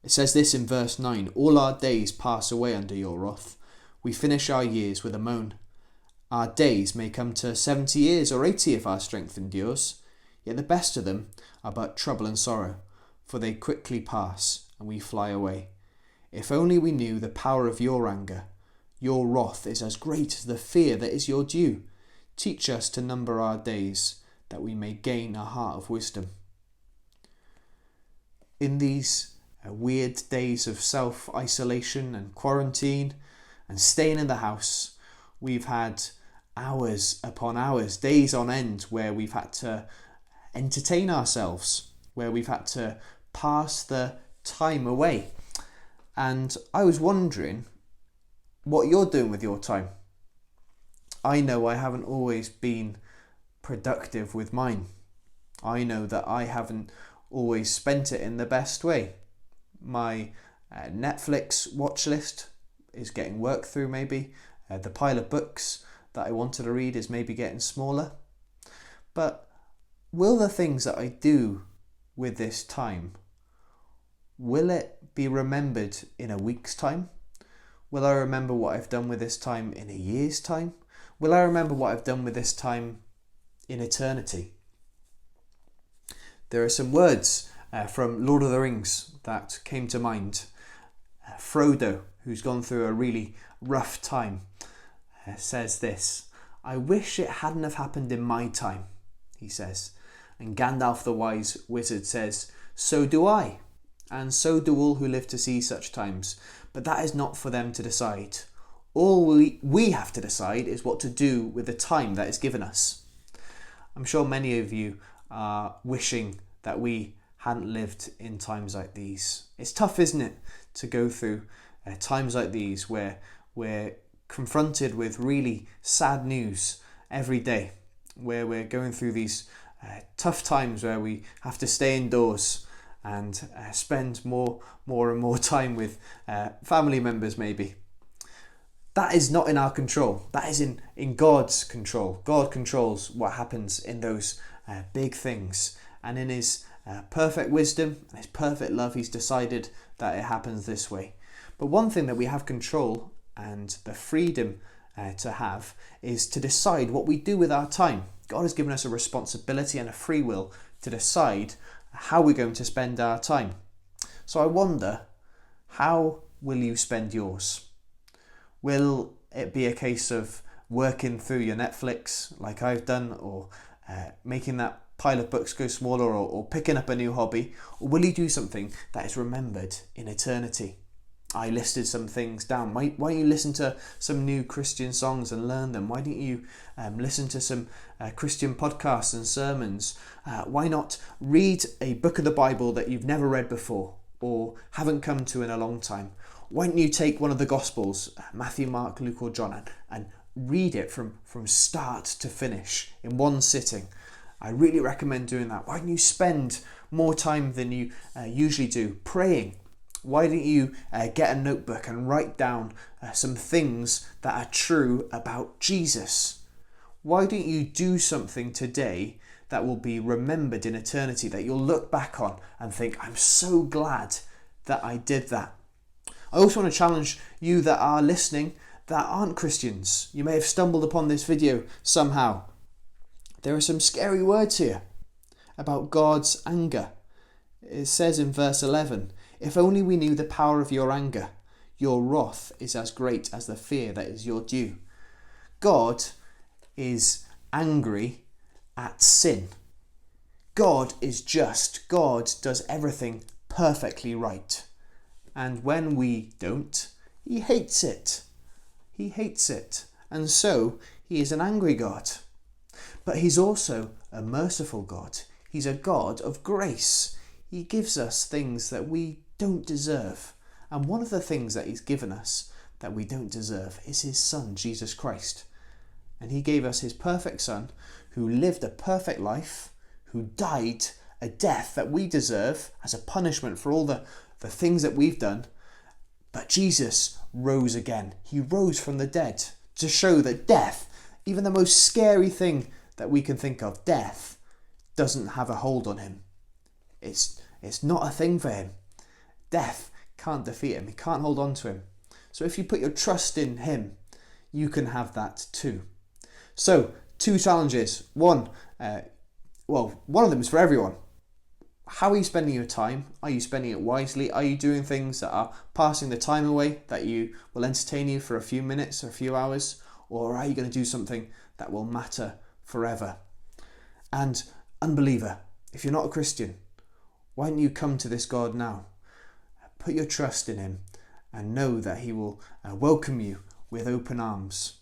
It says this in verse 9, "All our days pass away under your wrath. We finish our years with a moan. Our days may come to 70 years or 80 if our strength endures, yet the best of them are but trouble and sorrow, for they quickly pass and we fly away. If only we knew the power of your anger. Your wrath is as great as the fear that is your due. Teach us to number our days, that we may gain a heart of wisdom." In these weird days of self-isolation and quarantine and staying in the house, we've had hours upon hours, days on end, where we've had to entertain ourselves, where we've had to pass the time away. And I was wondering what you're doing with your time. I know I haven't always been productive with mine. I know that I haven't always spent it in the best way. My Netflix watch list is getting worked through maybe. The pile of books that I wanted to read is maybe getting smaller. But will the things that I do with this time, will it be remembered in a week's time? Will I remember what I've done with this time in a year's time? Will I remember what I've done with this time in eternity? There are some words from Lord of the Rings that came to mind. Frodo, who's gone through a really rough time, says this: "I wish it hadn't have happened in my time," he says. And Gandalf the wise wizard says, "So do I, and so do all who live to see such times. But that is not for them to decide. All we have to decide is what to do with the time that is given us." I'm sure many of you are wishing that we hadn't lived in times like these. It's tough, isn't it, to go through times like these where we're confronted with really sad news every day, where we're going through these tough times where we have to stay indoors and spend more and more time with family members maybe. That is not in our control. That is in God's control. God controls what happens in those big things. And in his perfect wisdom and his perfect love, he's decided that it happens this way. But one thing that we have control and the freedom to have is to decide what we do with our time. God has given us a responsibility and a free will to decide how we're going to spend our time. So I wonder, how will you spend yours? Will it be a case of working through your Netflix like I've done, or making that pile of books go smaller, or picking up a new hobby? Or will you do something that is remembered in eternity? I listed some things down. Why don't you listen to some new Christian songs and learn them? Why don't you listen to some Christian podcasts and sermons? Why not read a book of the Bible that you've never read before or haven't come to in a long time? Why don't you take one of the Gospels, Matthew, Mark, Luke or John, and read it from start to finish in one sitting? I really recommend doing that. Why don't you spend more time than you usually do praying? Why don't you get a notebook and write down some things that are true about Jesus? Why don't you do something today that will be remembered in eternity, that you'll look back on and think, I'm so glad that I did that? I also want to challenge you that are listening that aren't Christians. You may have stumbled upon this video somehow. There are some scary words here about God's anger. It says in verse 11, "If only we knew the power of your anger. Your wrath is as great as the fear that is your due." God is angry at sin. God is just. God does everything perfectly right. And when we don't, he hates it. He hates it. And so he is an angry God. But he's also a merciful God. He's a God of grace. He gives us things that we don't deserve. And one of the things that he's given us that we don't deserve is his Son, Jesus Christ. And he gave us his perfect Son, who lived a perfect life, who died a death that we deserve as a punishment for all the things that we've done. But Jesus rose again. He rose from the dead to show that death, even the most scary thing that we can think of, death doesn't have a hold on him. It's not a thing for him. Death can't defeat him. He can't hold on to him. So if you put your trust in him, you can have that too. So 2 challenges. One of them is for everyone. How are you spending your time? Are you spending it wisely? Are you doing things that are passing the time away, that you will entertain you for a few minutes or a few hours? Or are you going to do something that will matter forever? And unbeliever, if you're not a Christian, why don't you come to this God now? Put your trust in him and know that he will welcome you with open arms.